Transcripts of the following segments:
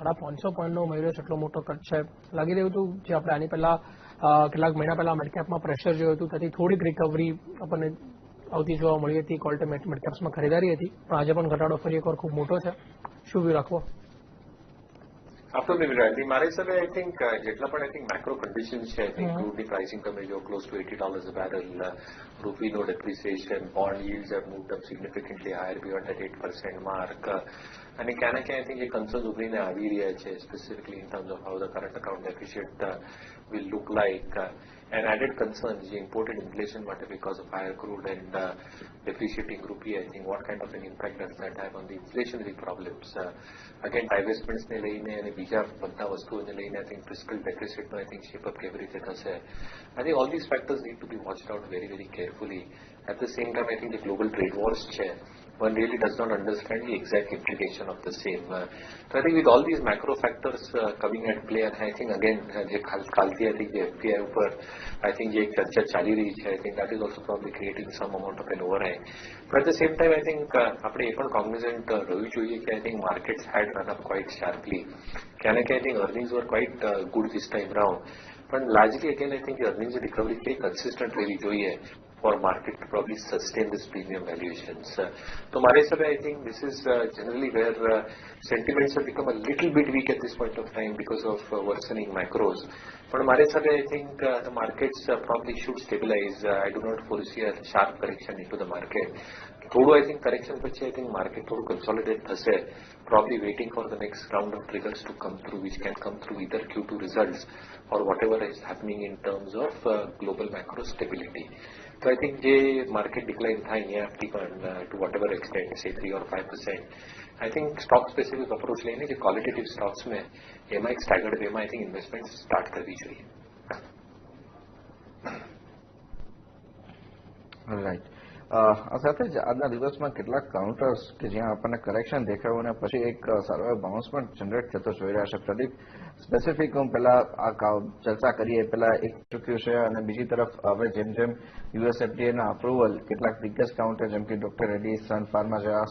550 પોઈન્ટનો મળ્યો છે, એટલો મોટો કટ છે. લાગી રહ્યું હતું જે આપણે આની પહેલા કેટલાક મહિના પહેલા મિડકેપમાં પ્રેશર જોયું હતું ત્યાંથી થોડીક રિકવરી આપણને આવતી જોવા મળી હતી. કોલ્ટે મિડકેપ્સમાં ખરીદારી હતી, પણ આજે પણ ઘટાડો ફરી એકવાર ખૂબ મોટો છે. શું વ્યૂ રાખવો? Absolutely right. મારા હિસાબે I think જેટલા પણ I think macro conditions છે, I think crude pricing તમે જો close to $80 a barrel, rupee no depreciation, bond yields have moved up significantly higher beyond that 8% mark. અને ક્યાં ના ક્યાં I think એ concerns ઉભરીને આવી રહ્યા છે, specifically in terms of how the current account deficit will look like. And added concerns, the imported inflation matter because of higher crude and depreciating rupee, I think what kind of an impact does that have on the inflationary problems? Again, divestments ને લઈને અને બીજા બધા વસ્તુઓને લઈને I think fiscal deficit no I think shape up કેવી રીતે થશે. I think all these factors need to be watched out very, very carefully. At the same time, I think the global trade wars chair, one really does not understand the exact implication of the same. So I think with all these macro factors coming at play, and I think again, kalti I think the FPI ઉપર I think જે ચર્ચા ચાલી રહી છે, I think that is also probably creating some amount of an overhang. But at the same time, I think આપણે એ પણ cognizant રહેવું જોઈએ કે I think markets had run up quite sharply. ક્યાં I think earnings were quite good this time round. But largely again, I think the earnings recovery very consistent રહેવી જોઈએ for market to probably sustain this premium valuations. So my I think this is generally where sentiments have become a little bit weak at this point of time because of worsening macros. But my I think the markets probably should stabilize. I do not foresee a sharp correction into the market. Though I think correction પછી I think market થોડું consolidate થશે, probably waiting for the next round of triggers to come through, which can come through either Q2 results or whatever is happening in terms of global macro stability. So I think the market decline થાય અહીંયાથી પણ to whatever extent, say 3 or 5%. I think stock specific approach લઈને જે qualitative stocks में એમાં એક staggered way માં I think investments start કરવી જોઈએ. Right. આ સાથે જ આજના દિવસમાં કેટલાક કાઉન્ટર્સ કે જ્યાં આપણને કરેક્શન દેખાયું અને પછી એક સર્વે બાઉન્સ પણ જનરેટ થતો જોઈ રહ્યા છે. પ્રદીપ, સ્પેસિફિક હું પહેલા આ ચર્ચા કરીએ પહેલા એક ચૂક્યું છે અને બીજી તરફ હવે જેમ જેમ યુએસએફડીએના અપ્રુવલ કેટલાક દિગ્ગજ કાઉન્ટર જેમ કે ડોક્ટર રેડ્ડીઝ, સન ફાર્મા જેવા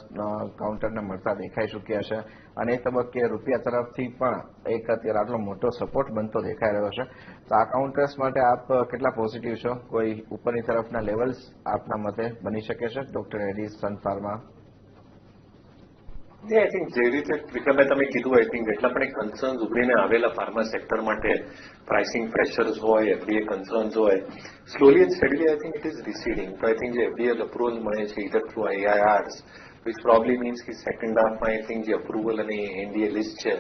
કાઉન્ટરને મળતા દેખાઈ ચૂક્યા છે અને એ તબક્કે રૂપિયા તરફથી પણ એક અત્યારે આટલો મોટો સપોર્ટ બનતો દેખાઈ રહ્યો છે. તો આ કાઉન્ટર્સ માટે આપ કેટલા પોઝિટિવ છો? કોઈ ઉપરની તરફના લેવલ્સ આપના મતે બની શકે છે doctor Reddy's, Sun pharma? Yeah, I think જે રીતે વિક્રમભાઈ તમે કીધું, I think જેટલા પણ કન્સર્ન્સ ઉભરીને આવેલા ફાર્મા સેક્ટર માટે પ્રાઇસિંગ પ્રેશર્સ હોય, FDA કન્સર્ન્સ હોય, slowly and steadily I think it is receding. So I think જે FDA અપ્રુવલ મળે છે either through IIRs, which probably means કે second half માં I think જે અપ્રુવલ અને NDA list છે,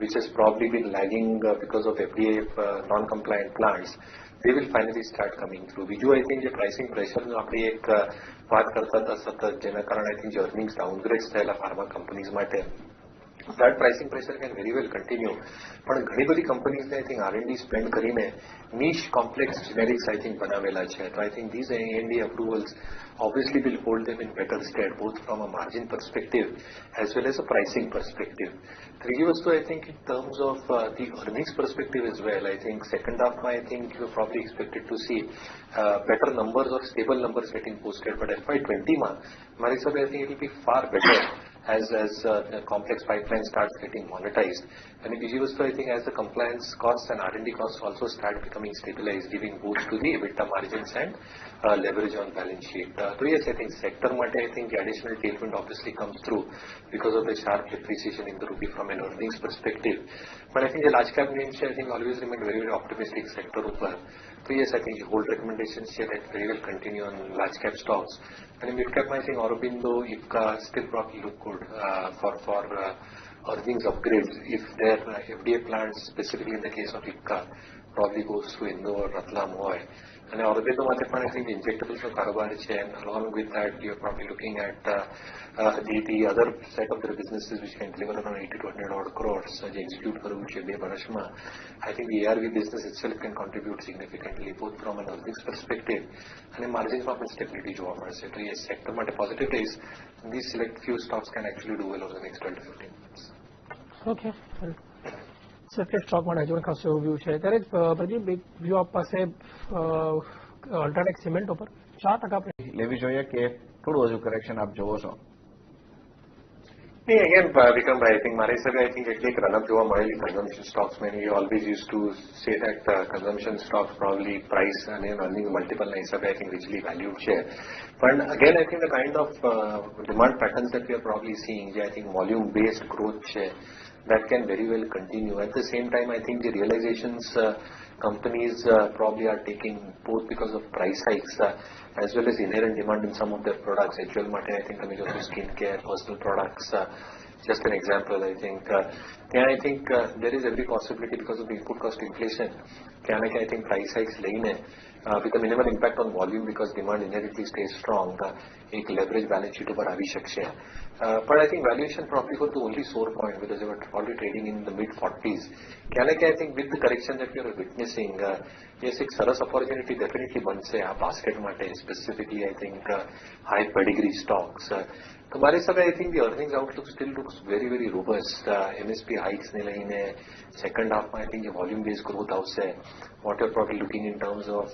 which has probably been lagging because of FDA non-compliant plants, they will finally start coming through. બીજું I think જે pricing પ્રેશરનો આપણે એક વાત કરતા હતા સતત, જેના કારણે I think જે અર્નિંગ્સ ડાઉનગ્રેડ થયેલા ફાર્મા કંપનીઝ માટે, that pricing pressure can very well continue. પણ ઘણી બધી કંપનીઝને I think R&D સ્પેન્ડ કરીને niche complex generics I think બનાવેલા છે. So I think these ANDA approvals obviously will hold them in better stead, both from a margin perspective as well as a pricing perspective. ત્રીજી વસ્તુ I think in terms of the earnings perspective as well, I think second half I think you're probably expected to see better numbers or stable numbers getting posted. But FY20 my hisabe I think it will be far better as the complex pipeline starts getting monetized. And બીજી વસ્તુ I think as the compliance costs and R&D costs also start becoming stabilized, giving boost to the EBITDA margins and leverage on balance sheet. So yes, I think sector માટે I think the additional tailwind obviously comes through because of the sharp depreciation in the rupee from an earnings perspective. But I think the large cap names I think always remain very, very optimistic sector ઉપર. So yes, I think the whole recommendations here that very well continue on large cap stocks. And in mid cap I think Aurobindo, IFCA still probably look good for earnings upgrades if their FDA plants, specifically in the case of IFCA, probably goes through Indore, Ratlam હોય. And Aurobindo માટે પણ I think the injectables નો કારોબાર છે, and along with that you're probably looking at the other set of the businesses which can deliver around 80 to 100 odd crores જે execute કરવું છે 2 વર્ષમાં. I think the ARV business itself can contribute significantly both from an earnings perspective and in margins માં પણ stability જોવા મળશે. તો yes, sector માટે positive days, these select few stocks can actually do well over the next 12 to 15 months. Okay. Safety stock માટે હજુ ખાસ એવો વ્યૂ છે. ત્યારે પ્રદીપ એક વ્યૂ આપ પાસે અલ્ટ્રાટેક સિમેન્ટ ઉપર 4% લેવી જોઈએ કે થોડું હજુ કરેક્શન આપ જોવો છો? Again, Vikramભાઈ, I think મારા હિસાબે I think એટલી એક રનઅપ જોવા મળેલી consumption stocks માં. We always used to say that consumption stocks probably price and earning multiple ના હિસાબે I think richly valued છે. But again, I think the kind of demand patterns that we are probably seeing, I think volume based growth છે, that can very well continue. At the same time, I think the realizations companies probably are taking both because of price hikes as well as inherent demand in some of their products. HUL માટે I think coming to skincare, personal products, just an example, I think. I think there is every possibility because of the input cost inflation. I think price hikes લઈને with a minimal impact on volume because demand inherently stays strong, એક leverage balance sheet ઉપર આવી શકશે. But I think valuation probably was the only sore point because they were probably trading in the mid-40s. I think with the correction that we are witnessing, yes, એક સરસ opportunity definitely બનશે આ basket માટે, specifically I think high pedigree stocks. So મારા હિસાબે I think the earnings outlook still looks very, very robust. MSP hikes ને લઈને second half માં I think the volume based growth આવશે. What you're probably looking in terms of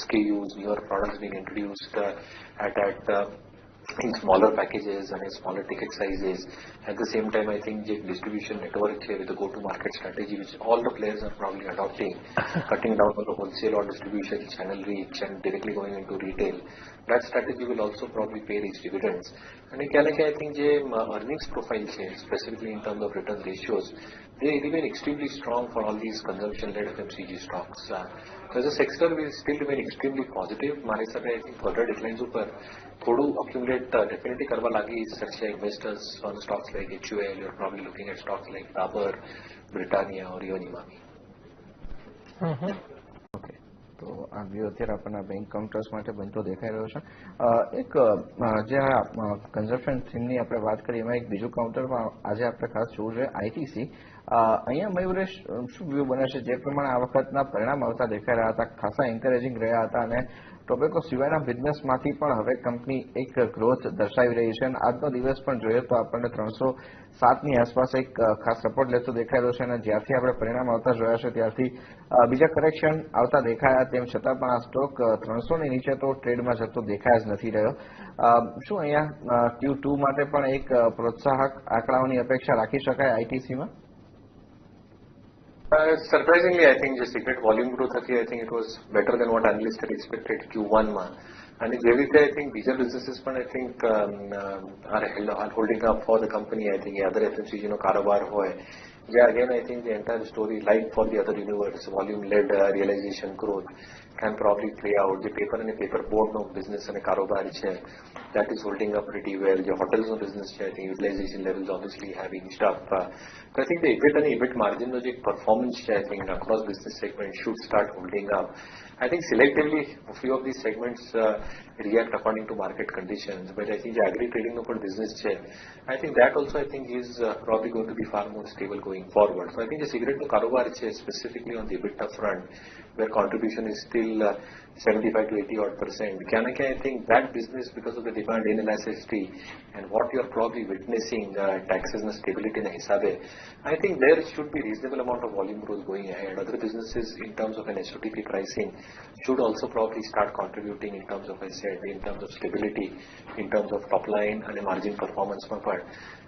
SKUs, newer products being introduced in smaller packages and in smaller ticket sizes. At the same time, I think the distribution network here with the go-to-market strategy, which all the players are probably adopting, cutting down on the wholesale or distribution channel reach and directly going into retail. That strategy will also probably pay its dividends. And I think the earnings profile change, specifically in terms of return ratios, they remain extremely strong for all these consumption-led FMCG stocks. So as a sector, we still remain extremely positive. મારા હિસાબે I think further declines ઉપર થોડું accumulate definitely કરવા લાગી શકશે investors on stocks like HUL. You're probably looking at stocks like Bazaar, Britannia or even Imami. Okay, તો આ view અત્યારે આપણને બેંક કાઉન્ટર્સ માટે બનતો દેખાઈ રહ્યો છે. એક જે આ કન્ઝમ્પશન થીમની આપણે વાત કરીએ એમાં એક બીજું કાઉન્ટરમાં આજે આપણે ખાસ જોવું જોઈએ આઈટીસી. અહીંયા મયુરેશ શું વ્યૂ બને છે? જે પ્રમાણે આ વખતના પરિણામ આવતા દેખાઈ રહ્યા હતા, ખાસા એન્કરેજિંગ રહ્યા હતા અને ટોબેકો સિવાયના બિઝનેસમાંથી પણ હવે કંપની એક ગ્રોથ દર્શાવી રહી છે. અને આજનો દિવસ પણ જોઈએ તો આપણને 307ની આસપાસ એક ખાસ સપોર્ટ લેતો દેખાઈ રહ્યો છે. અને જ્યારથી આપણે પરિણામ આવતા જોયા છે ત્યારથી બીજા કરેક્શન આવતા દેખાયા, તેમ છતાં પણ આ સ્ટોક 300ની નીચે તો ટ્રેડમાં જતો દેખાય જ નથી રહ્યો. શું અહીંયા Q2 માટે પણ એક પ્રોત્સાહક આંકડાઓની અપેક્ષા રાખી શકાય આઈટીસીમાં? Surprisingly, I think the secret volume growth I think it was better than what analysts had expected Q1 માં. And in JVK, I think bigger businesses I think are holding up for the company. I think other FMCG કારોબાર હોય. Yeah, again, I think the entire story, like for the other universe, volume-led realization growth can probably play out. The paper and the paper board no business and a karobar that is holding up pretty well. The hotels no business, I think utilization levels obviously have inched up. So I think the EBIT and EBIT margin performance, I think across business segments should start holding up. I think selectively a few of these segments react according to market conditions, but I think the agri trading no business I think that also I think is probably going to be far more stable going forward. So I think the cigarette to karobar specifically on the EBITDA front, where contribution is still 75 to 80 odd %. I think that business, because of the demand inelasticity and what you are probably witnessing, taxes and stability in hisabe, I think there should be reasonable amount of volume growth going ahead. Other businesses in terms of an SOTP pricing should also probably start contributing in terms of, I said, in terms of stability, in terms of top line and a margin performance.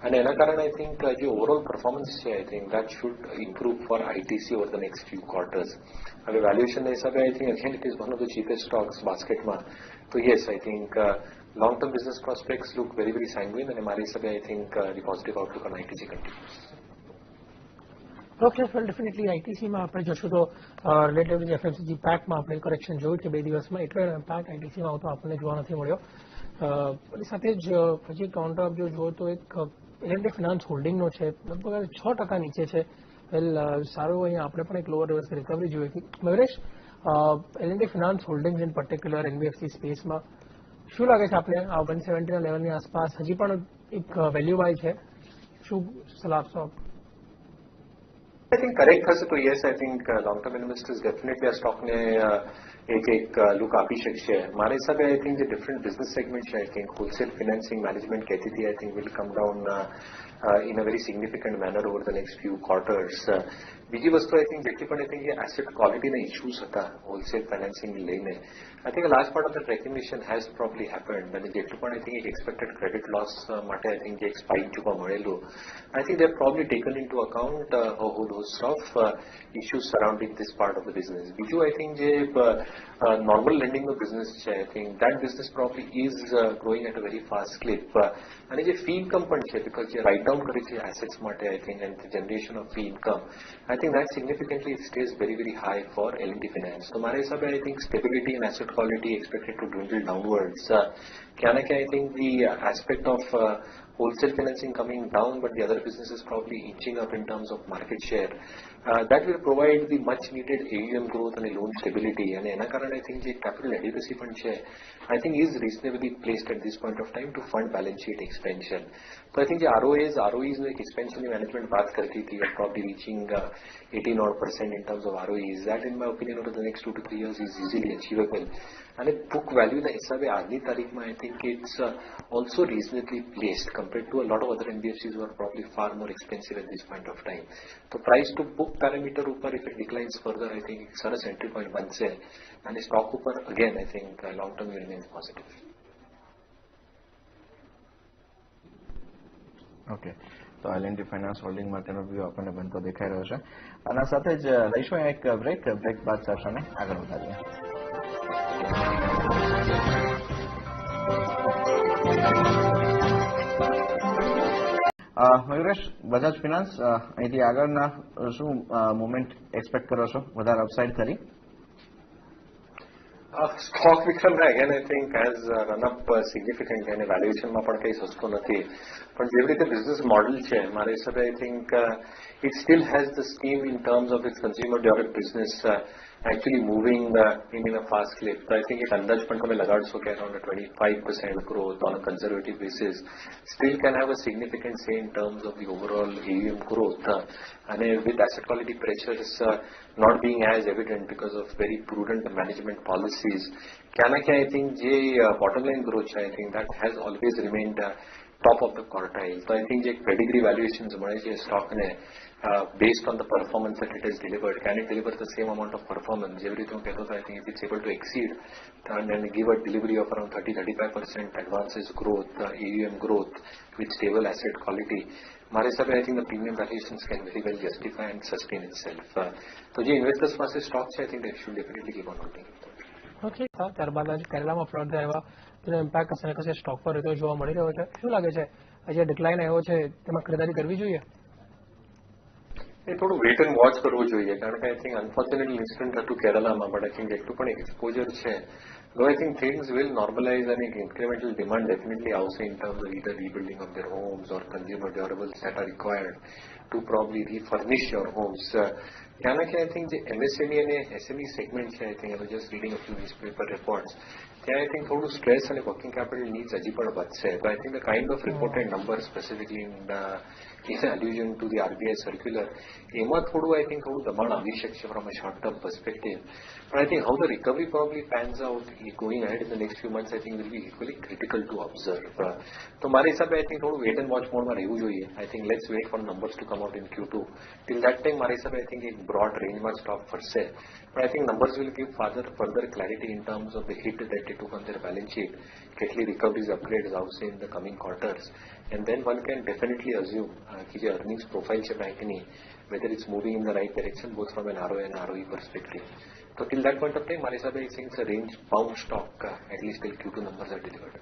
And I think the overall performance, I think that should improve for ITC over the next few quarters. And the valuation, I think again it is one of the cheapest stocks basket. So yes, I think long-term business prospects look very, very sanguine, and I think the positive outlook on ITC continues. Okay, well, definitely આઈટીસીમાં આપણે જોશું તો relatively FMCG પેકમાં આપણે correction જોયું છે 2 દિવસમાં, એટલો impact આઈટીસીમાં આવતો આપણને જોવા નથી મળ્યો. એની સાથે જ પછી કાઉન્ટર જો જુઓ તો એક એલએનડી ફિનાન્સ હોલ્ડિંગનો છે, લગભગ 6% નીચે છે. વેલ સારું, અહીંયા આપણે પણ એક લોઅર રિવર્સ રિકવરી જોઈ હતી. Mayuresh, L and T finance holdings in particular NBFC સ્પેસમાં શું લાગે છે આપણે આ 170ના લેવલની આસપાસ હજી પણ એક વેલ્યુ બાય છે? શું સલાહ આપશો? I think correct has to yes, I think long-term investors definitely a stock એક લુક આપી શકશે. મારા હિસાબે આઈ થિંક જે ડિફરન્ટ બિઝનેસ સેગમેન્ટ છે, I think wholesale financing management કહેતી હતી, I think will come down in a very significant manner over the next few quarters. બીજી વસ્તુ આઈ થિંક જેટલી પણ આઈ થિંક એસેટ ક્વોલિટીના ઇશ્યુઝ હતા હોલસેલ ફાઇનાન્સિંગ લઈને, I think large part of the recognition has probably happened. અને જેટલું પણ આઈ થિંક એક એક્સપેક્ટેડ ક્રેડિટ લોસ માટે આઈ થિંક જે એક સ્પાઇક જોવા મળેલું, I think they are probably taken into account a whole host of issues surrounding this part of the business. બીજું આઈ થિંક જે નોર્મલ લેન્ડિંગનો બિઝનેસ છે, I think that business probably is growing at a very fast clip. અને જે fee income પણ છે, because જે write down કરી છે એસેટ્સ માટે I think and generation of fee income, I think that significantly stays very very high for L&T Finance. તો મારા હિસાબે I think stability and asset quality expected to dwindle downwards. ક્યાં ના ક્યાં I think the aspect of wholesale financing coming down, but the other businesses probably inching up in terms of market share. That will provide the much needed AUM growth and loan stability. And એના કારણે I think જે capital adequacy fund છે, I think is reasonably placed at this point of time to fund balance sheet expansion. So I think the ROEs નો એક expansion management Baat કરતી હતી, probably reaching 18% in terms of ROEs. That in my opinion over the next 2 to 3 years is easily achievable. And book value ના હિસાબે આજની તારીખમાં I think it's also reasonably placed compared to a lot of other NBFCs who are probably far more expensive at this point of time. So price to book parameter ઉપર if it declines further, I think એક સરસ entry point બનશે. અને stock ઉપર again I think long term remains positive. Okay, તો L&T finance holding માટેનો view આપણને બનતો દેખાઈ રહ્યો છે. આના સાથે જ લઈશું એક બ્રેક બાદ ચર્ચાને આગળ વધારીએ. મયુરેશ, બજાજ ફિનાન્સ અહીંથી આગળના શું મુવમેન્ટ એક્સપેક્ટ કરો છો? વધારે અપસાઇડ કરી? સ્ટોક વિક્રમના again I think has run up significantly અને વેલ્યુએશનમાં પણ કંઈ સસ્તો નથી. પણ જેવી રીતે બિઝનેસ મોડલ છે, મારા હિસાબે I think it still has the steam in terms of its consumer durable business actually moving in a fast clip. So I think એક અંદાજ પણ તમે લગાડશો કે around a 25% growth on a conservative basis still can have a significant say in terms of the overall AUM growth. And with asset quality pressures not being as evident because of very prudent management policies, ક્યાં ના ક્યાં I think જે bottom line growth છે, I think that has always remained top of the quartile. So I think જે pedigree valuations મળે છે સ્ટોકને based on the performance that it has delivered, can it deliver the same amount of performance? જેવી રીતે હું કહેતો હતો, I think if it's able to exceed and give a delivery of around 30-35% advances growth, AUM growth with stable asset quality, મારા હિસાબે I think the premium valuations can very well justify and sustain itself. તો જે investors પાસે stock છે, I think they should definitely keep on holding it. Okay, ત્યારબાદ આજે કેરલામાં flood આવ્યા તેનો ઇમ્પેક્ટ કશે ને કશે સ્ટોક પર રહેતો જોવા મળી રહ્યો છે. શું લાગે છે આજે ડિક્લાઇન આવ્યો છે તેમાં ખરીદારી કરવી જોઈએ? એ થોડું વેટ એન્ડ વોચ કરવું જોઈએ, કારણ કે I think unfortunately incident હતું કેરલામાં, but I think એટલું પણ exposure છે. Though I think things will normalize and incremental demand definitely આવશે in terms of either rebuilding of their homes or consumer durables that are required to probably refurnish your homes. ક્યાં ના ક્યાં I think જે MSME અને SME segment છે, I think I was just reading a few newspaper reports, ત્યાં I think થોડું stress અને working capital needs હજી પણ વધશે. But I think the kind of reported numbers specifically in allusion to the RBI circular, એમાં થોડું I think થોડું દબાણ આવી શકશે from a short term perspective. But I think how the recovery probably pans out going ahead in the next few months, I think will be equally critical to observe. તો મારા હિસાબે I think થોડું wait and watch મોડમાં રહેવું જોઈએ. I think let's wait for numbers to come out in Q2. Till that time મારા હિસાબે I think એક broad range માં stock ફરશે. But I think numbers will give further clarity in terms of the hit that they took on their balance sheet, કેટલી recoveries upgrades આવશે in the coming quarters. And then one can definitely assume कि જે earnings profile છે બેંકની, whether it's moving in the right direction both from an ROA and ROE perspective. So till that point of time, મારા હિસાબે I think it's a range bound stock at least till Q2 numbers are delivered.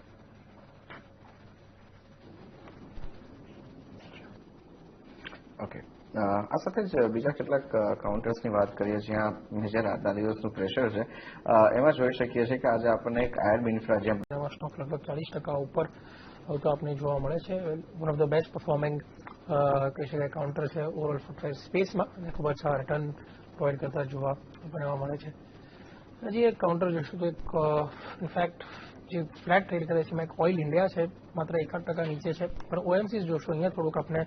Okay, આ સાથે જ બીજા કેટલાક કાઉન્ટર્સની વાત કરીએ જ્યાં મેજર આજના દિવસનું પ્રેશર છે. એમાં જોઈ શકીએ છીએ કે આજે આપણને એક આયર્ન ઇન્ફ્રા જેમ સ્ટોક લગભગ 40% ઉપર આવતો આપણે જોવા મળે છે. One of the best performing કહી શકાય કાઉન્ટર છે ઓવરઓલ ફૂટવેર સ્પેસમાં અને ખૂબ જ સારા રિટર્ન પ્રોવાઈડ કરતા જોવા બનાવવા મળે છે. હજી એક કાઉન્ટર જોઈશું તો એક ઇનફેક્ટ જે ફ્લેટ ટ્રેડ કરે છે એમાં એક ઓઇલ ઇન્ડિયા છે, માત્ર 1% નીચે છે. પણ OMCs જોશો અહીંયા થોડુંક આપણે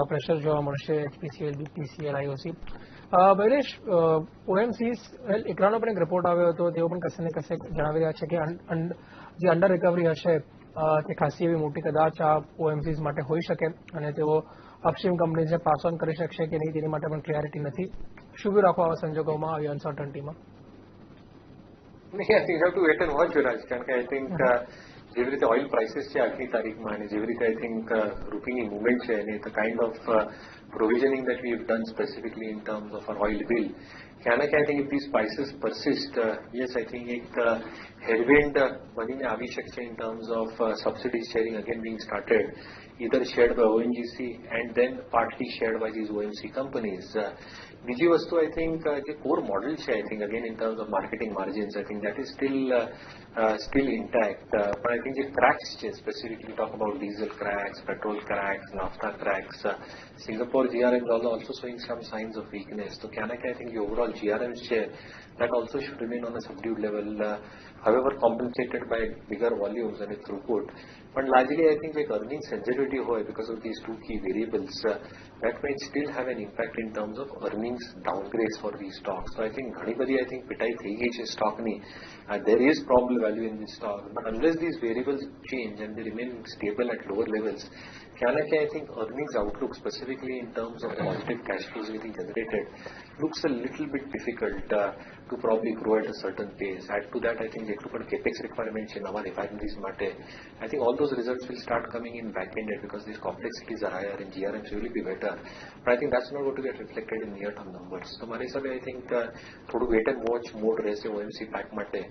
પ્રેશર જોવા મળશે HPCL, BPCL, IOC. ભૈલેશ, OMCs એકલાનો પણ એક રિપોર્ટ આવ્યો હતો, તેઓ પણ કશે ને કશે જણાવી રહ્યા છે કે જે અંડર રિકવરી હશે તે ખાસી એવી મોટી કદાચ આ OMCs માટે હોઈ શકે અને તેઓ અપસ્ટ્રીમ કંપનીઝને પાસ ઓન કરી શકશે કે નહીં તેની માટે પણ ક્લિયરિટી નથી. શું બી રાખો આવા સંજોગોમાં, આવી અનસર્ટન્ટીમાં? I think you have to wait and watch, Raj, કારણ કે I think જેવી રીતે ઓઇલ પ્રાઇસીસ છે આજની તારીખમાં અને જેવી રીતે I think રૂપીની મુવમેન્ટ છે અને the kind of provisioning that we have done specifically in terms of our oil bill, ક્યાં I think if these prices persist, yes, I think એક headwind બનીને આવી શકશે in terms of subsidy sharing again being started, either shared by ONGC and then partly shared by these OMC companies. બીજી વસ્તુ I think જે core model છે I think again in terms of marketing margins, I think that is still intact. But I think the cracks છે, specifically talk about diesel cracks, petrol cracks, naphtha cracks, Singapore GRMs are also showing some signs of weakness. So I think the overall GRMs share that also should remain on a subdued level, however compensated by bigger volumes and its throughput. But largely I think like earnings sensitivity hoy because of these two key variables, that might still have an impact in terms of earnings downgrades for these stocks. So I think ઘણી બધી I think પિટાઈ થઈ ગઈ છે સ્ટોકની. There is probable value in this stock, but unless these variables change and they remain stable at lower levels, I think earnings outlook specifically in terms of positive cash flows getting generated looks a little bit difficult to probably grow at a certain pace. Add to that I think જેટલું પણ capex requirement છે નવા refineries માટે, I think all those results will start coming in back-ended because these complexities are higher and GRMs will be better. But I think that's not going to get reflected in near-term numbers. So મારા હિસાબે I think થોડું wait and watch mode રહેશે OMC pack માટે.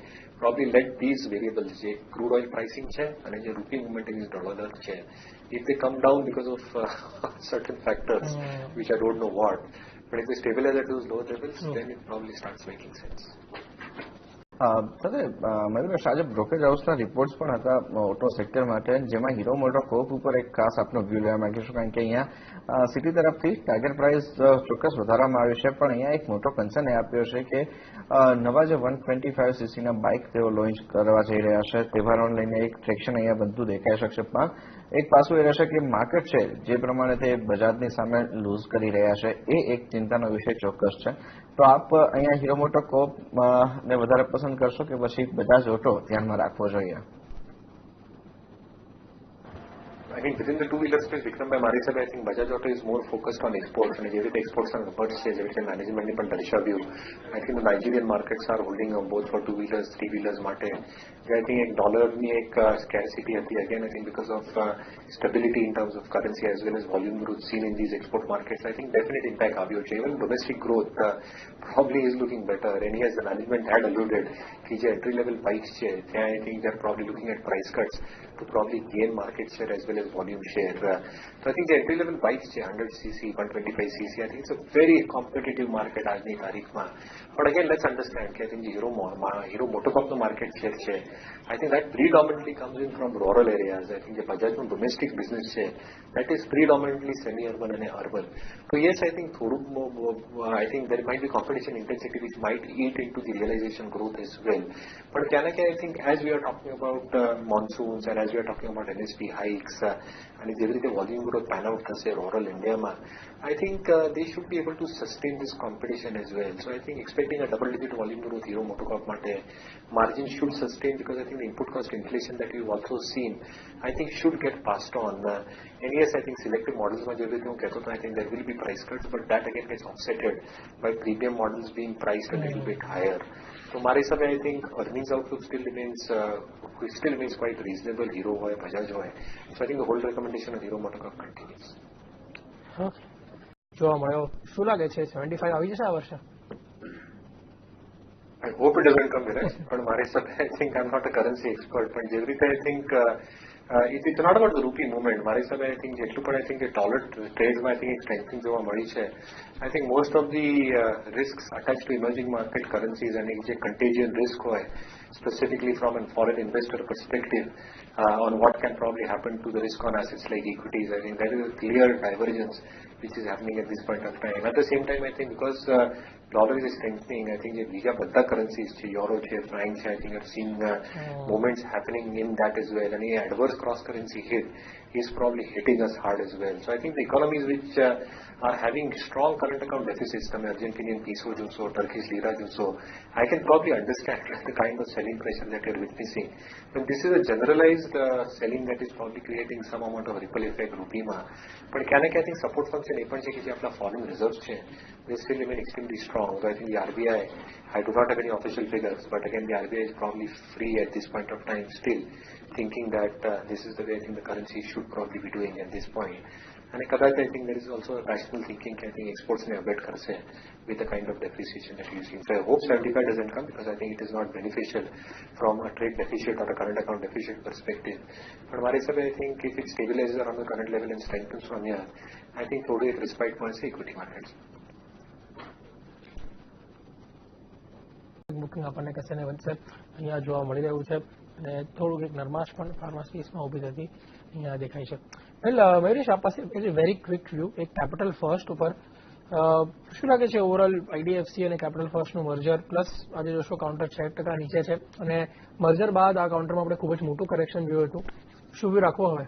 Probably let these variables, જે crude oil pricing છે અને જે rupee movement against dollar છે, if they come down because of certain factors which I don't know what, but if they stabilize at those lower levels, then it probably starts making sense. સાથે મયુરેશ, આજે brokerage હાઉસના reports પણ હતા auto sector માટે, જેમાં hero મોટોકોર્પ ઉપર એક ખાસ આપનો વ્યૂ લેવા માંગીશું, કારણ કે અહીંયા સિટી તરફથી ટાર્ગેટ પ્રાઇસ ચોક્કસ વધારવામાં આવ્યું છે, પણ અહીંયા એક મોટો કન્સર્ન એ આપ્યો છે કે નવા જે 125cc બાઇક તેઓ લોન્ચ કરવા જઈ રહ્યા છે, તહેવારોને લઈને એક ટ્રેક્શન અહીંયા બધું દેખાઈ શકશે. પણ એક પાસું એ રહેશે કે માર્કેટ છે જે પ્રમાણે તે બજાજની સામે લૂઝ કરી રહ્યા છે એ એક ચિંતાનો વિષય ચોક્કસ છે. તો આપ અહીંયા હીરો મોટોકોર્પ ને વધારે પસંદ કરશો કે પછી બજાજ ઓટો ધ્યાનમાં રાખવો જોઈએ? I think within the two-wheeler space, Vikramભાઈ, મારી હિસાબે I think Bajaj Auto is more focused on exports અને જેવી રીતે exports ના numbers છે, જેવી રીતે મેનેજમેન્ટે પણ દર્શાવ્યું, I think the Nigerian markets are holding up both for two-wheelers, three-wheelers માટે. I think એક ડોલરની એક scarcity હતી, again I think because of stability in terms of currency as well as volume growth seen in these export markets, I think definite impact આવ્યો છે. Even domestic growth probably is looking better, and yes, the management had alluded કે જે entry level bikes છે ત્યાં I think they're probably looking at price cuts to probably gain market share as well as volume share. So I think the entry level bikes છે 100cc, 125cc, I think it's a very competitive market આજની તારીખમાં. But again, let's understand કે I think the Hero Motocorp market share છે, I think that predominantly comes in from rural areas. I think the Bajajનું domestic business છે, that is predominantly semi-urban and urban. So yes, I think I think there might be competition intensity which might eat into the realization growth as well. But I think as we are talking about monsoons and as we are talking about NSP hikes and જેવી રીતે volume growth pan out થશે rural Indiaમાં, I think they should be able to sustain this competition as well. So I think expecting a double-digit volume growth Hero Motocorp માટે, margin should sustain because I think the input cost inflation that we've also seen, I think should get passed on. And yes, I think selective models માં જેવી રીતે હું કહેતો હતો, I think there will be price cuts, but that again gets offsetted by premium models being priced a little bit higher. So મારા હિસાબે I think earnings outlook still remains quite reasonable, Hero હોય, Bajaj હોય. So I think the whole recommendation of Hero Motocorp continues. જોવા મળ્યો, શું લાગે છે 75 આવી જશે આ વર્ષે? I hope it doesn't come here, but મારા હિસાબે I think I'm not a currency expert, but જેવી રીતે I think it's not about the rupee movement. મારા હિસાબે I think જેટલું પણ I think dollar trades માં I think એક strengthening જોવા મળી છે. I think most of the risks attached to emerging market currencies and જે contagion risk હોય, specifically from a foreign investor perspective, on what can probably happen to the risk on assets like equities, I think there is a clear divergence which is happening at this point of time. At the same time, I think because dollar is strengthening, I think બીજા બધા currencies છે, euro છે, franc છે, I think I've seen movements happening in that as well. And adverse cross currency hit is probably hitting us hard as well. So I think the economies which are having strong current account deficits, તમે Argentinian peso જોશો, Turkish lira જોશો, I can probably understand the kind of selling pressure that you're witnessing. But this is a generalized selling that is probably creating some amount of ripple effect રૂપિયામાં. પણ ક્યાં ને ક્યાંથી support function એ પણ છે કે જે આપણા ફોરેન રિઝર્વ્સ છે they still remain extremely strong. So I think the RBI, I do not have any official figures, but again the RBI is probably free at this point of time still thinking that this is the way I think the currency should probably be doing at this point. And કદાચ I think there is also a rational thinking કે I think exports ને avoid કરશે with the kind of depreciation that you see. So I hope 75 doesn't come because I think it is not beneficial from a trade deficit or a current account deficit perspective. But મારા હિસાબે I think if it stabilizes around the current level and strengthens from here, I think થોડું એક respite મળશે equity markets. Booking આપણને કશે ને વધશે અહીંયા જોવા મળી રહ્યું છે અને થોડુંક એક નરમાશ પણ ફાર્મા સ્પેસમાં ઊભી થતી અહીંયા દેખાય છે. વેલ મયુરેશ, આપ પાસે વેરી ક્વિક વ્યૂ એક કેપિટલ ફર્સ્ટ ઉપર શું લાગે છે ઓવરઓલ આઈડીએફસી અને કેપિટલ ફર્સ્ટનું મર્જર પ્લસ આજે જોશો કાઉન્ટર 6% નીચે છે અને મર્જર બાદ આ કાઉન્ટરમાં આપણે ખૂબ જ મોટું કરેક્શન જોયું હતું. શું વ્યૂ રાખવો હવે?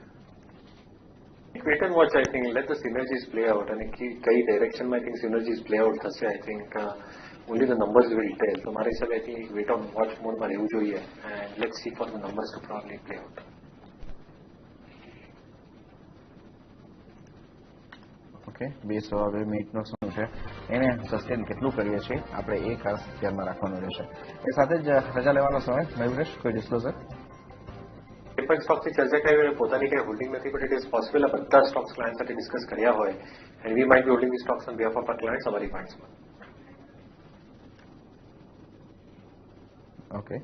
Wait and watch, I think. Let the synergies play out. And key direction, I think synergies play out. I think only the numbers will tell. So, my I think wait on watch mode માં રહેવું જોઈએ and let's see for the numbers to probably play out. Okay, 200 મિનિટનો શું છે એને sustain કેટલું કરીએ છીએ આપણે એ ખાસ ધ્યાનમાં રાખવાનું રહેશે. એ સાથે જ રજા લેવાનો સમય. મયુરેશ, કોઈ ડિસ્ક્લોઝર? ડિફરન્ટ સ્ટોક્સની ચર્ચા કરી પોતાની કઈ હોલ્ડિંગ નથી, બટ ઇટ ઇઝ પોસિબલ આ બધા સ્ટોક્સ ક્લાયન્ટ સાથે ડિસ્કસ કર્યા હોય and we might be holding the stocks on behalf of our clients અમારી ફંડ્સમાં. ઓકે,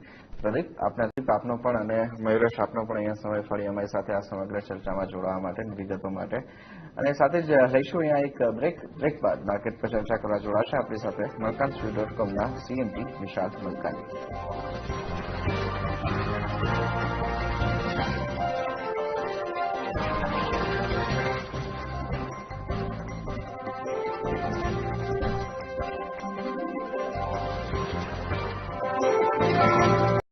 પ્રદીપ આપનો પણ અને મયુરેશ આપનો પણ અહીંયા સમય ફરી અમારી સાથે આ સમગ્ર ચર્ચામાં જોડાવા માટે વિગતો માટે. અને સાથે જ લઈશું અહીંયા એક બ્રેક બાદ માર્કેટ પર ચર્ચા કરવા જોડાશે આપણી સાથે મલકાન.com ના CMD વિશાલ મલકાની.